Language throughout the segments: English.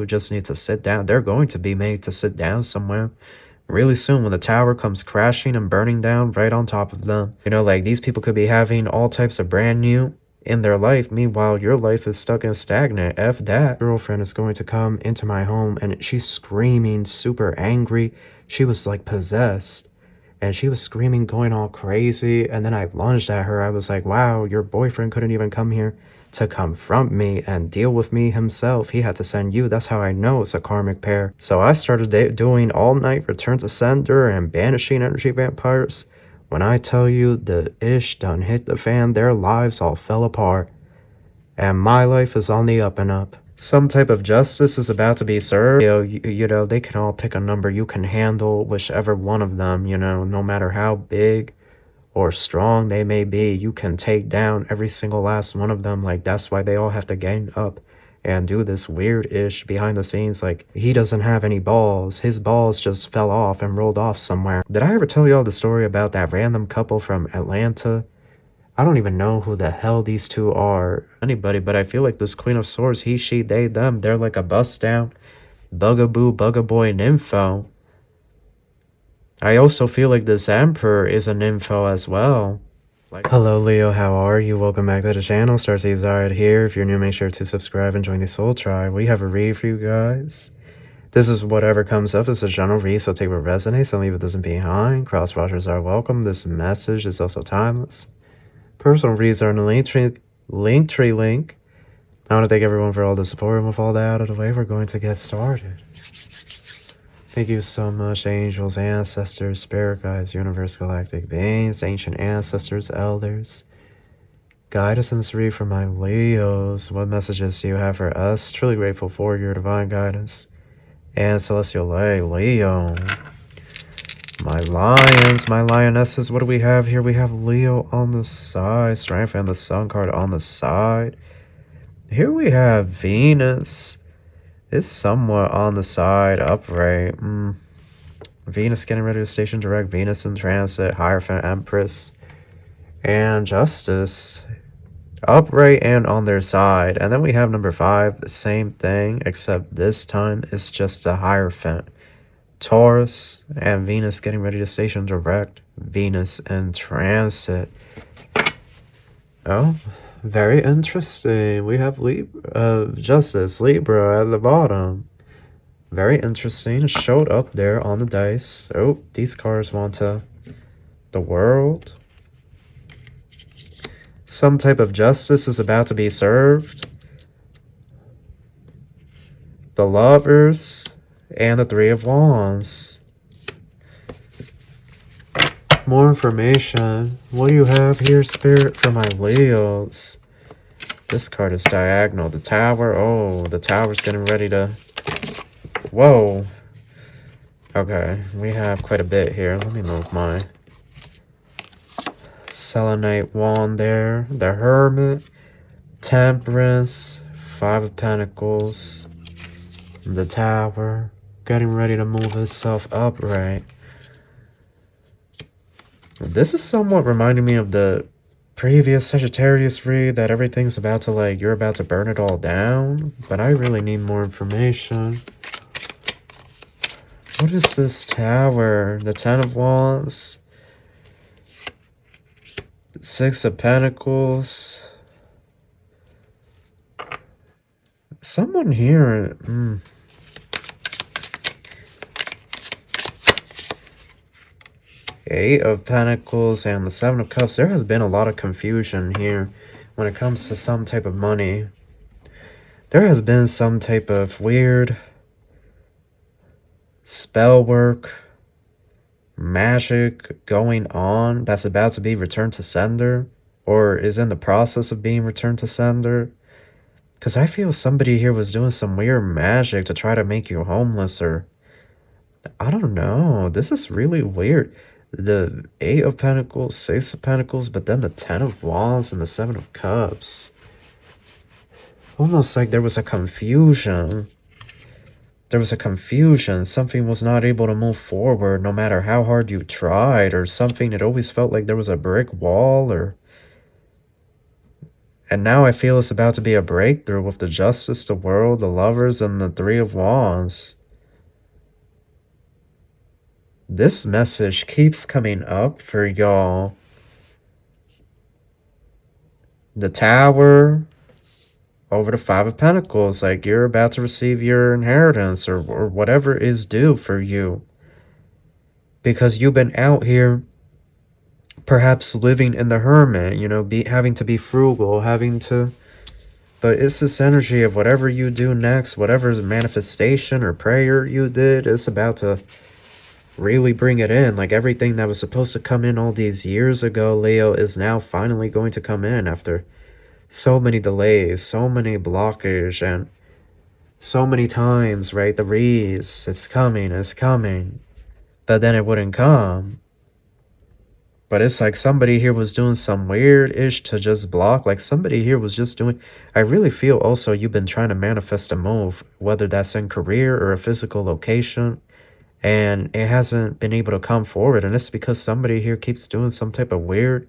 who just need to sit down. They're going to be made to sit down somewhere really soon when the tower comes crashing and burning down right on top of them. You know, like, these people could be having all types of brand new in their life. Meanwhile, your life is stuck and stagnant. F that. Girlfriend is going to come into my home and she's screaming, super angry. She was like possessed. And she was screaming, going all crazy. And then I lunged at her. I was like, wow, your boyfriend couldn't even come here to confront me and deal with me himself. He had to send you. That's how I know it's a karmic pair. So I started doing all night return to sender and banishing energy vampires. When I tell you the ish done hit the fan, their lives all fell apart. And my life is on the up and up. Some type of justice is about to be served. You know, they can all pick a number you can handle, whichever one of them, you know, no matter how big or strong they may be, you can take down every single last one of them. Like, that's why they all have to gang up and do this weird-ish behind the scenes. Like, he doesn't have any balls. His balls just fell off and rolled off somewhere. Did I ever tell y'all the story about that random couple from Atlanta? I don't even know who the hell these two are. Anybody, but I feel like this Queen of Swords, he, she, they, them, they're like a bust down bugaboo, bugaboy nympho. I also feel like this Emperor is a nympho as well. Hello Leo, how are you? Welcome back to the channel. Starseed Tarot here. If you're new, make sure to subscribe and join the Soul Tribe. We have a read for you guys. This is whatever comes up. It's a general read, so take what resonates and leave what doesn't behind. Cross watchers are welcome. This message is also timeless. Personal reads are in the LINKTREE link. I want to thank everyone for all the support, and with all that out of the way, we're going to get started. Thank you so much, angels, ancestors, spirit guides, universe, galactic beings, ancient ancestors, elders. Guide us in this read for my Leos. What messages do you have for us? Truly grateful for your divine guidance and celestial light, Leo. My lions, my lionesses, what do we have here? We have Leo on the side, Strength and the Sun card on the side. Here we have Venus. It's somewhat on the side, upright. Venus getting ready to station direct, Venus in transit, Hierophant, Empress, and Justice. Upright and on their side. And then we have number 5, the same thing, except this time it's just a Hierophant. Taurus and Venus getting ready to station direct, Venus in transit. Oh, very interesting. We have Justice, Libra at the bottom. Very interesting. It showed up there on the dice. Oh, these cards want to... The World. Some type of justice is about to be served. The Lovers. And the Three of Wands. More information. What do you have here, Spirit, for my Leos? This card is diagonal. The Tower. Oh, the Tower's getting ready to... Whoa. Okay, we have quite a bit here. Let me move my Selenite wand there. The Hermit. Temperance. 5 of Pentacles. The Tower. Getting ready to move itself upright. This is somewhat reminding me of the previous Sagittarius read, that everything's about to, like, you're about to burn it all down. But I really need more information. What is this Tower? The 10 of Wands. 6 of Pentacles. Someone here... 8 of Pentacles and the 7 of Cups. There has been a lot of confusion here when it comes to some type of money. There has been some type of weird spell work, magic going on that's about to be returned to sender, or is in the process of being returned to sender. Because I feel somebody here was doing some weird magic to try to make you homeless, or... I don't know. This is really weird. The 8 of Pentacles, 6 of Pentacles, but then the 10 of Wands and the 7 of Cups. Almost like there was a confusion. There was a confusion. Something was not able to move forward no matter how hard you tried, or something. It always felt like there was a brick wall, or... And now I feel it's about to be a breakthrough with the Justice, the World, the Lovers, and the Three of Wands. This message keeps coming up for y'all. The Tower over the Five of Pentacles, like you're about to receive your inheritance or whatever is due for you. Because you've been out here perhaps living in the hermit, you know, having to be frugal, but it's this energy of whatever you do next, whatever manifestation or prayer you did, it's about to really bring it in. Like everything that was supposed to come in all these years ago, Leo, is now finally going to come in after so many delays, so many blockage, and so many times, right? The reads, it's coming, but then it wouldn't come. But it's like somebody here was doing some weird-ish to just block. Like somebody here was just doing... I really feel also you've been trying to manifest a move, whether that's in career or a physical location, and it hasn't been able to come forward. And it's because somebody here keeps doing some type of weird...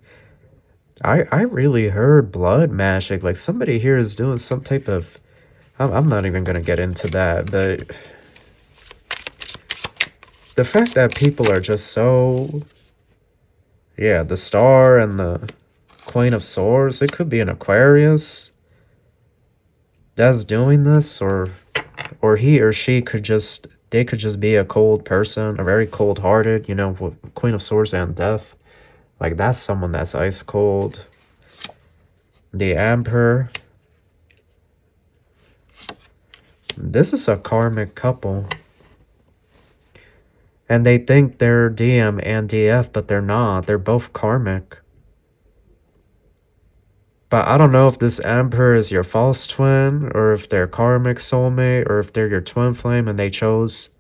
I really heard blood magic. Like somebody here is doing some type of... I'm not even going to get into that, but... the fact that people are just so... Yeah, the Star and the Queen of Swords. It could be an Aquarius that's doing this, or he or she could just... They could just be a cold person, a very cold-hearted, you know, Queen of Swords and Death. Like, that's someone that's ice cold. The Emperor. This is a karmic couple. And they think they're DM and DF, but they're not. They're both karmic. But I don't know if this Emperor is your false twin, or if they're karmic soulmate, or if they're your twin flame and they chose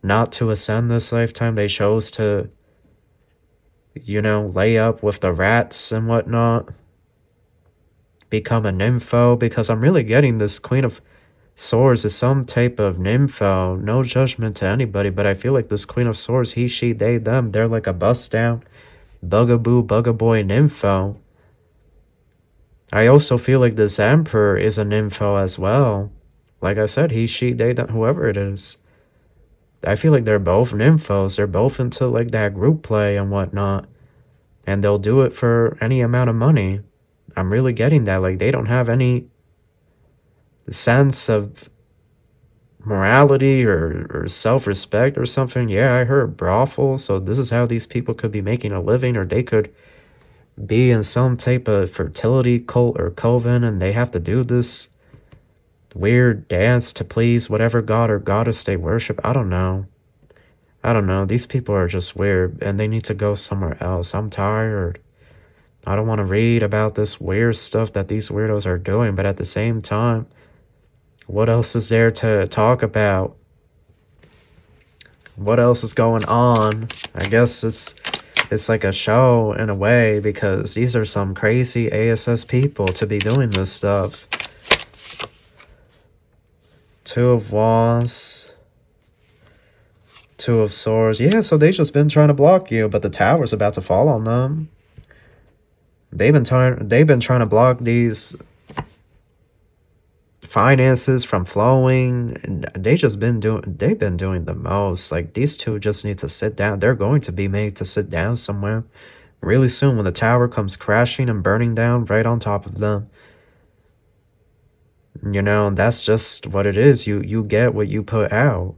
not to ascend this lifetime. They chose to, you know, lay up with the rats and whatnot. Become a nympho, because I'm really getting this Queen of Swords is some type of nympho. No judgment to anybody, but I feel like this Queen of Swords, he, she, they, them, they're like a bust down, bugaboo, bugaboy nympho. I also feel like this Emperor is a nympho as well. Like I said, he, she, they, them, whoever it is. I feel like they're both nymphos. They're both into like that group play and whatnot. And they'll do it for any amount of money. I'm really getting that. Like, they don't have any sense of morality or self-respect or something. Yeah, I heard brothel, so this is how these people could be making a living, or they could be in some type of fertility cult or coven, and they have to do this weird dance to please whatever god or goddess they worship. I don't know. These people are just weird, and they need to go somewhere else. I'm tired. I don't want to read about this weird stuff that these weirdos are doing, but at the same time, what else is there to talk about? What else is going on? I guess it's like a show in a way, because these are some crazy ASS people to be doing this stuff. Two of Wands. Two of Swords. Yeah, so they just been trying to block you, but the tower's about to fall on them. They've been trying to block these finances from flowing, and they've been doing the most. Like, these two just need to sit down. They're going to be made to sit down somewhere really soon when the tower comes crashing and burning down right on top of them. You know, that's just what it is. You get what you put out.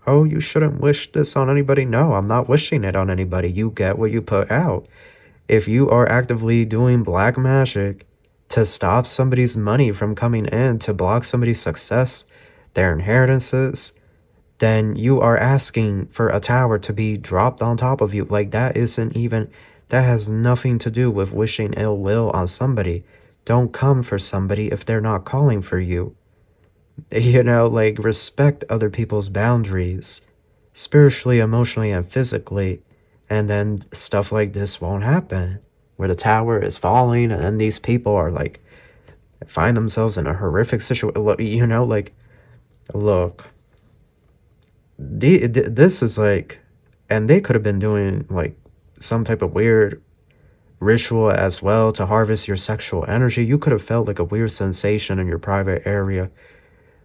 Oh, you shouldn't wish this on anybody. No, I'm not wishing it on anybody. You get what you put out. If you are actively doing black magic to stop somebody's money from coming in, to block somebody's success, their inheritances, then you are asking for a tower to be dropped on top of you. Like, that has nothing to do with wishing ill will on somebody. Don't come for somebody if they're not calling for you. You know, like, respect other people's boundaries, spiritually, emotionally, and physically. And then stuff like this won't happen, where the tower is falling and then these people are like, find themselves in a horrific situation. You know, like, look, this is like, and they could have been doing like some type of weird ritual as well to harvest your sexual energy. You could have felt like a weird sensation in your private area.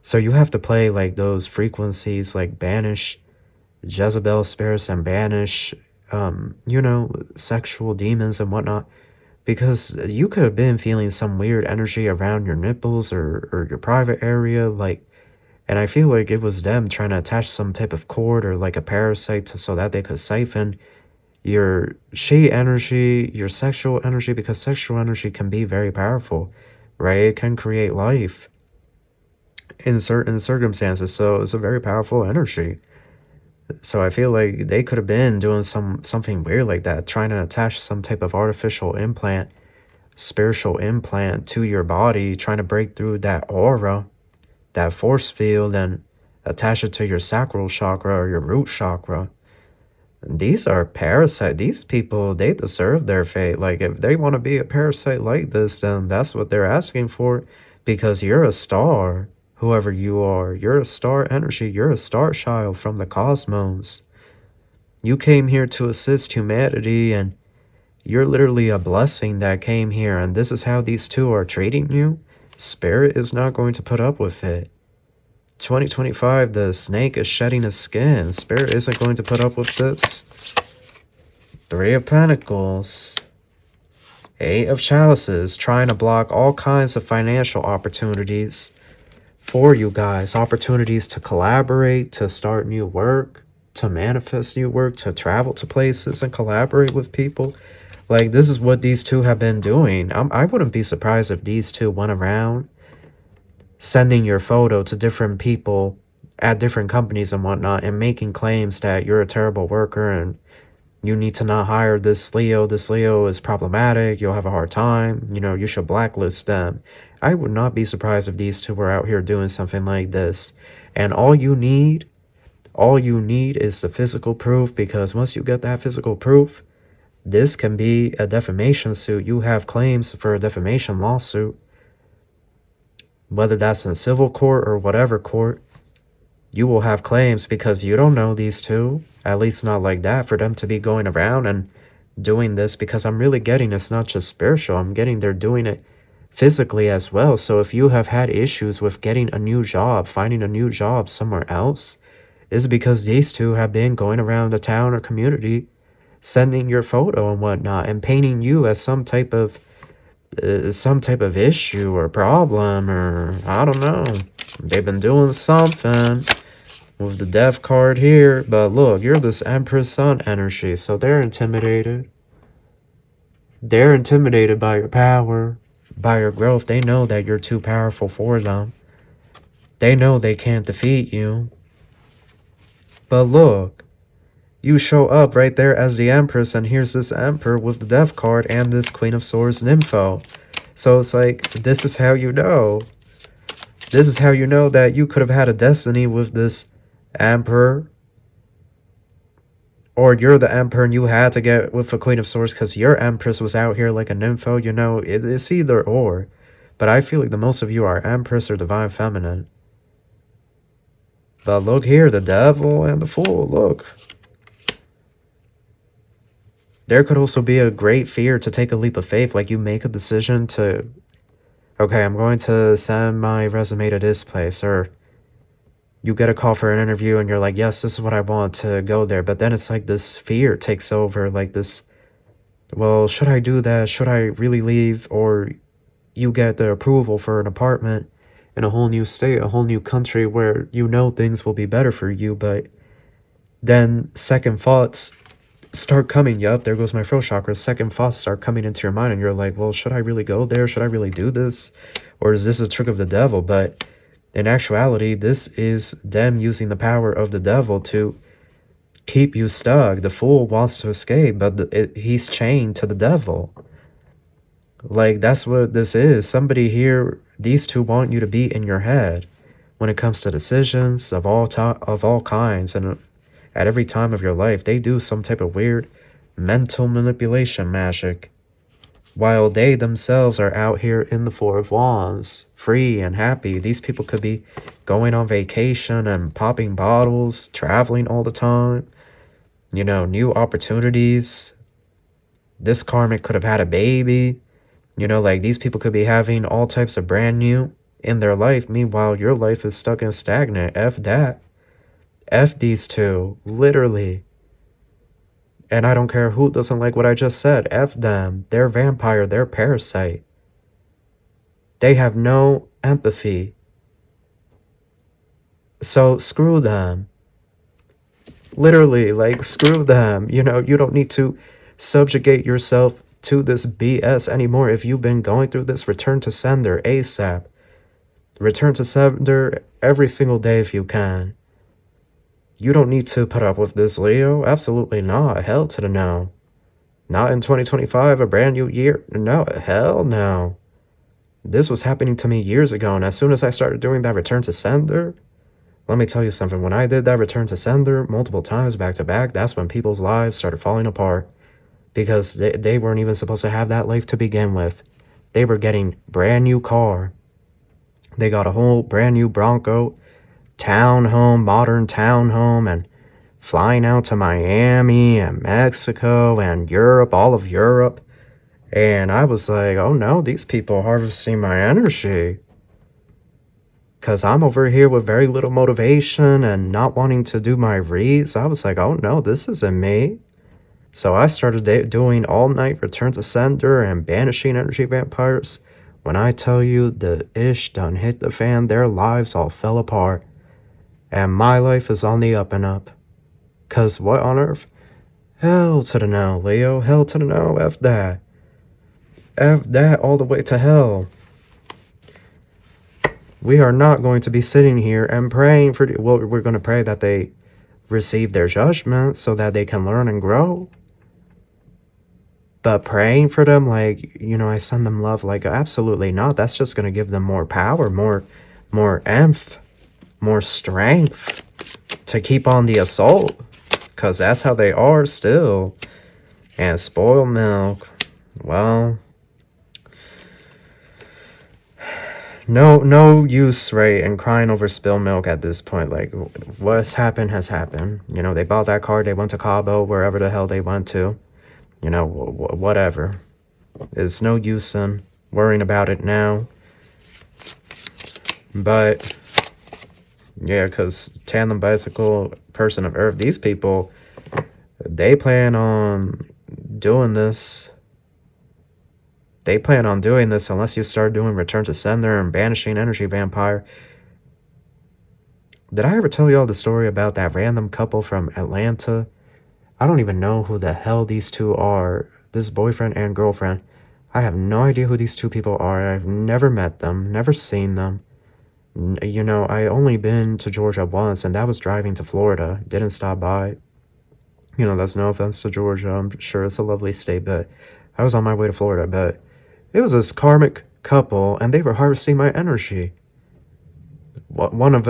So you have to play like those frequencies, like banish Jezebel spirits and banish, you know, sexual demons and whatnot. Because you could have been feeling some weird energy around your nipples or your private area, like, and I feel like it was them trying to attach some type of cord or like a parasite so that they could siphon your she energy, your sexual energy, because sexual energy can be very powerful, right? It can create life in certain circumstances, so it's a very powerful energy. So I feel like they could have been doing something weird like that, trying to attach some type of artificial implant, spiritual implant to your body, trying to break through that aura, that force field, and attach it to your sacral chakra or your root chakra. These are parasite. These people, they deserve their fate. Like, if they want to be a parasite like this, then that's what they're asking for, because you're a star. Whoever you are, you're a star energy. You're a star child from the cosmos. You came here to assist humanity, and you're literally a blessing that came here. And this is how these two are treating you. Spirit is not going to put up with it. 2025, the snake is shedding his skin. Spirit isn't going to put up with this. 3 of Pentacles. 8 of Chalices, trying to block all kinds of financial opportunities for you guys. Opportunities to collaborate, to start new work, to manifest new work, to travel to places and collaborate with people. Like, this is what these two have been doing. I wouldn't be surprised if these two went around sending your photo to different people at different companies and whatnot, and making claims that you're a terrible worker and you need to not hire this Leo. This Leo is problematic. You'll have a hard time. You know, you should blacklist them. I would not be surprised if these two were out here doing something like this. And all you need is the physical proof, because once you get that physical proof, this can be a defamation suit. You have claims for a defamation lawsuit. Whether that's in civil court or whatever court, you will have claims, because you don't know these two, at least not like that, for them to be going around and doing this. Because I'm really getting it's not just spiritual, I'm getting they're doing it physically as well. So if you have had issues with getting a new job, finding a new job somewhere else, it's because these two have been going around the town or community, sending your photo and whatnot, and painting you as some type of issue or problem, or I don't know. They've been doing something with the death card here. But look, you're this Empress Sun energy, so they're intimidated. They're intimidated by your power, by your growth. They know that you're too powerful for them. They know they can't defeat you. But look, you show up right there as the Empress, and here's this Emperor with the Death card and this Queen of Swords Nympho. So it's like, this is how you know. This is how you know that you could have had a destiny with this Emperor. Or you're the Emperor and you had to get with the Queen of Swords because your Empress was out here like a Nympho. You know, it's either or. But I feel like the most of you are Empress or Divine Feminine. But look here, the Devil and the Fool, look. There could also be a great fear to take a leap of faith, like you make a decision to, okay, I'm going to send my resume to this place, or you get a call for an interview and you're like, yes, this is what I want to go there. But then it's like this fear takes over, like this, well, should I do that? Should I really leave? Or you get the approval for an apartment in a whole new state, a whole new country where you know things will be better for you, but then second thoughts start coming. Yup, there goes my throat chakra. Second thoughts start coming into your mind and you're like, well, should I really go there? Should I really do this? Or is this a trick of the devil? But in actuality, this is them using the power of the devil to keep you stuck. The Fool wants to escape, but he's chained to the devil. Like, that's what this is. Somebody here, these two want you to be in your head when it comes to decisions of all kinds, and at every time of your life, they do some type of weird mental manipulation magic, while they themselves are out here in the Four of Wands, free and happy. These people could be going on vacation and popping bottles, traveling all the time, you know, new opportunities. This karmic could have had a baby. You know, like these people could be having all types of brand new in their life. Meanwhile, your life is stuck and stagnant. F that. F these two. Literally. And I don't care who doesn't like what I just said. F them. They're vampire. They're parasite. They have no empathy. So screw them. Literally, like, screw them. You know, you don't need to subjugate yourself to this BS anymore. If you've been going through this, return to sender ASAP. Return to sender every single day if you can. You don't need to put up with this, Leo. Absolutely not. Hell to the no. Not in 2025, a brand new year. No, hell no. This was happening to me years ago, and as soon as I started doing that return to sender, let me tell you something. When I did that return to sender multiple times back to back, that's when people's lives started falling apart. Because they weren't even supposed to have that life to begin with. They were getting brand new car. They got a whole brand new Bronco, townhome, modern townhome, and flying out to Miami and Mexico and Europe, all of Europe. And I was like, oh no, these people are harvesting my energy. Because I'm over here with very little motivation and not wanting to do my reads. I was like, oh no, this isn't me. So I started doing all-night return to sender and banishing energy vampires. When I tell you the ish done hit the fan, their lives all fell apart. And my life is on the up and up. 'Cause what on earth? Hell to the no, Leo. Hell to the no. F that. F that all the way to hell. We are not going to be sitting here and praying for... Well, we're going to pray that they receive their judgment so that they can learn and grow. But praying for them, like, you know, I send them love, like, absolutely not. That's just going to give them more power, more emph, more strength to keep on the assault. Because that's how they are still. And spoiled milk, well... No use, right, in crying over spilled milk at this point. Like, what's happened has happened. You know, they bought that car, they went to Cabo, wherever the hell they went to. You know, whatever. There's no use in worrying about it now. But, yeah, because Tandem Bicycle, Person of Earth, these people, they plan on doing this. They plan on doing this unless you start doing return to sender and banishing energy vampire. Did I ever tell y'all the story about that random couple from Atlanta? I don't even know who the hell these two are. This boyfriend and girlfriend. I have no idea who these two people are. I've never met them, never seen them. You know, I only been to Georgia once, and that was driving to Florida. Didn't stop by. You know, that's no offense to Georgia. I'm sure it's a lovely state, but I was on my way to Florida, but it was this karmic couple, and they were harvesting my energy. One of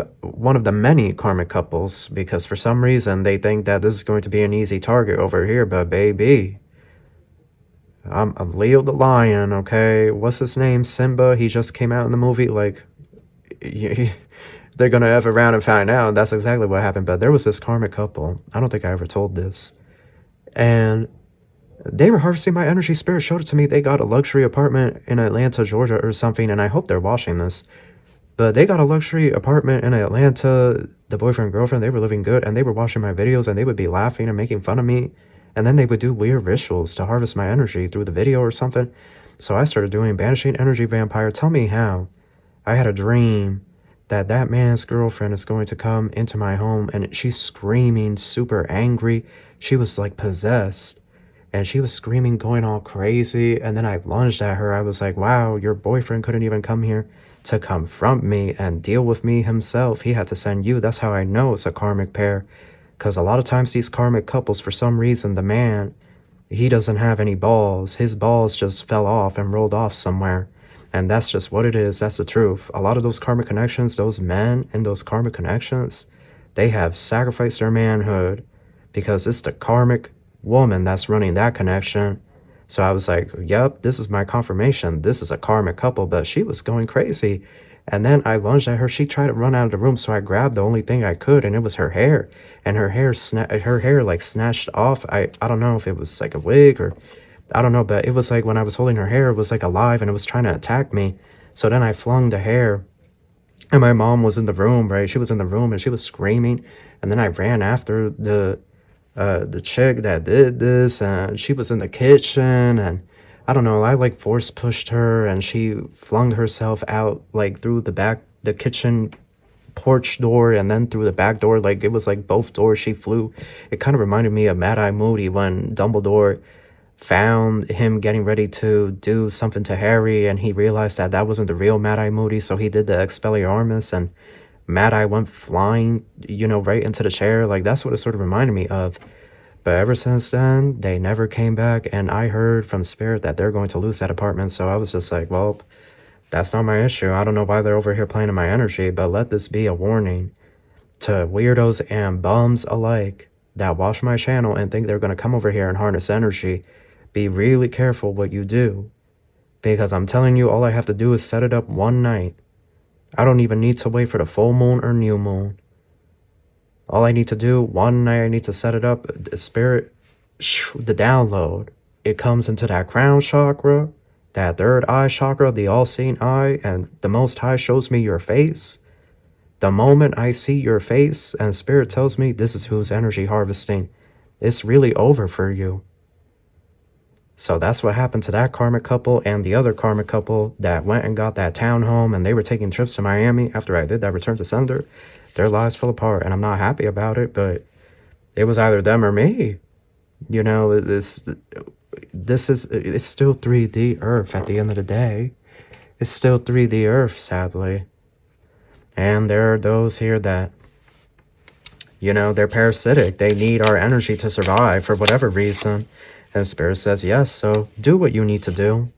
the many karmic couples, because for some reason they think that this is going to be an easy target over here, but baby, I'm Leo the Lion, okay? What's his name? Simba. He just came out in the movie. Like, they're gonna F around and find out. That's exactly what happened. But there was this karmic couple. I don't think I ever told this, and they were harvesting my energy. Spirit showed it to me. They got a luxury apartment in Atlanta, Georgia or something, and I hope they're watching this. But they got a luxury apartment in Atlanta. The boyfriend and girlfriend, they were living good, and they were watching my videos, and they would be laughing and making fun of me. And then they would do weird rituals to harvest my energy through the video or something. So I started doing banishing energy vampire. Tell me how. I had a dream that that man's girlfriend is going to come into my home, and she's screaming, super angry. She was like possessed. And she was screaming, going all crazy. And then I lunged at her. I was like, wow, your boyfriend couldn't even come here to confront me and deal with me himself. He had to send you. That's how I know it's a karmic pair. Because a lot of times these karmic couples, for some reason, the man, he doesn't have any balls. His balls just fell off and rolled off somewhere. And that's just what it is. That's the truth. A lot of those karmic connections, those men in those karmic connections, they have sacrificed their manhood because it's the karmic woman that's running that connection. So I was like, yep, this is my confirmation. This is a karmic couple, but she was going crazy. And then I lunged at her. She tried to run out of the room, so I grabbed the only thing I could, and it was her hair. And her hair like snatched off. I don't know if it was like a wig or, I don't know, but it was like when I was holding her hair, it was like alive and it was trying to attack me. So then I flung the hair, and my mom was in the room, right? She was in the room and she was screaming. And then I ran after the chick that did this, and she was in the kitchen, and I don't know, I like force pushed her and she flung herself out like through the kitchen porch door and then through the back door. Like it was like both doors she flew. It kind of reminded me of Mad Eye Moody when Dumbledore found him getting ready to do something to Harry and he realized that that wasn't the real Mad Eye Moody, so he did the Expelliarmus and Mad Eye went flying, you know, right into the chair. Like that's what it sort of reminded me of. But ever since then, they never came back, and I heard from Spirit that they're going to lose that apartment, so I was just like, well, that's not my issue. I don't know why they're over here playing in my energy, but let this be a warning to weirdos and bums alike that watch my channel and think they're going to come over here and harness energy. Be really careful what you do, because I'm telling you, all I have to do is set it up one night. I don't even need to wait for the full moon or new moon. All I need to do, one night I need to set it up, the Spirit, the download. It comes into that crown chakra, that third eye chakra, the all-seeing eye, and the Most High shows me your face. The moment I see your face and Spirit tells me this is who's energy harvesting, it's really over for you. So that's what happened to that karmic couple and the other karmic couple that went and got that townhome and they were taking trips to Miami after I did that return to sender. Their lives fell apart and I'm not happy about it, but it was either them or me. You know, it's still 3D Earth at the end of the day. It's still 3D Earth, sadly. And there are those here that, you know, they're parasitic. They need our energy to survive for whatever reason. And Spirit says yes, so do what you need to do.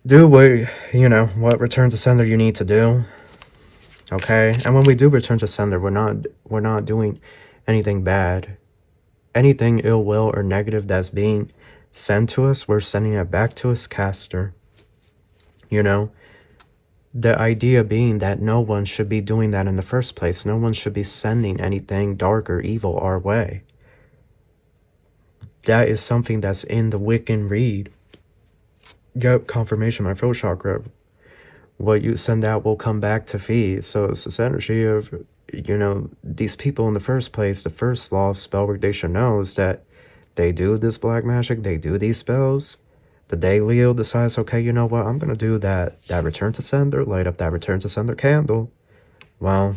Do what, you know, what return to sender you need to do. Okay? And when we do return to sender, we're not doing anything bad. Anything ill will or negative that's being sent to us, we're sending it back to its caster. You know? The idea being that no one should be doing that in the first place. No one should be sending anything dark or evil our way. That is something that's in the Wiccan read. Yep, confirmation, my throat chakra. What you send out will come back to feed. So it's this energy of, you know, these people in the first place, the first law of spellwork they should know is that they do this black magic, they do these spells. The day Leo decides, okay, you know what, I'm going to do that return to sender, light up that return to sender candle. Well,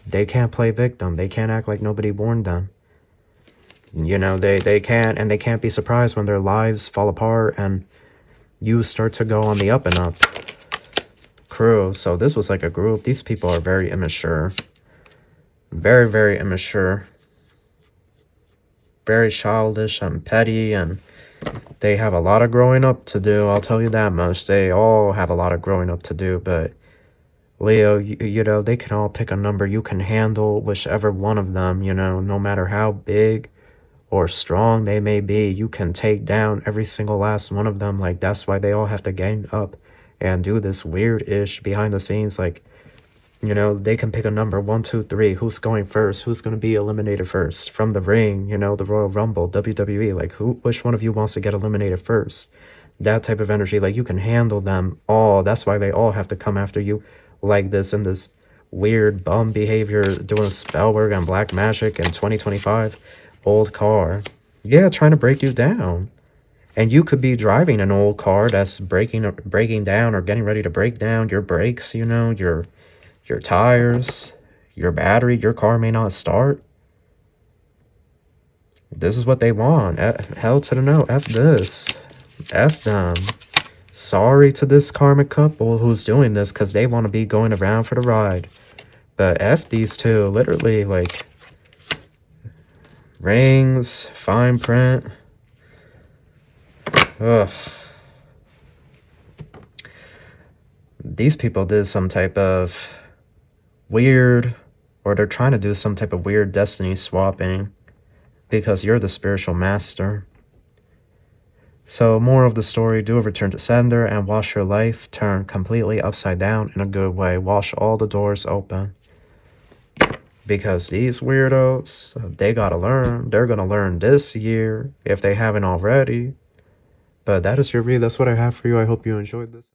they can't play victim. They can't act like nobody warned them. You know, they can't, and they can't be surprised when their lives fall apart and you start to go on the up and up. Crew. So this was like a group. These people are very immature. Very, very immature. Very childish and petty, and they have a lot of growing up to do. I'll tell you that much. They all have a lot of growing up to do, but Leo, you know, they can all pick a number you can handle, whichever one of them, you know, no matter how big or strong they may be, you can take down every single last one of them. Like, that's why they all have to gang up and do this weird-ish behind the scenes. Like, you know, they can pick a number, 1, 2, 3, who's going first, who's going to be eliminated first from the ring, you know, the Royal Rumble, WWE, like, which one of you wants to get eliminated first? That type of energy, like, you can handle them all. That's why they all have to come after you like this, in this weird bum behavior, doing spell work and black magic in 2025. Old car. Yeah, trying to break you down. And you could be driving an old car that's breaking down or getting ready to break down. Your brakes, you know, your tires, your battery, your car may not start. This is what they want. Hell to the no. F this. F them. Sorry to this karmic couple who's doing this because they want to be going around for the ride. But F these two. Literally, like, rings, fine print. Ugh. These people did some type of weird, or they're trying to do some type of weird destiny swapping because you're the spiritual master. So, moral of the story, do a return to sender and watch your life turn completely upside down in a good way. Wash all the doors open. Because these weirdos, they gotta learn. They're gonna learn this year if they haven't already. But that is your read. That's what I have for you. I hope you enjoyed this.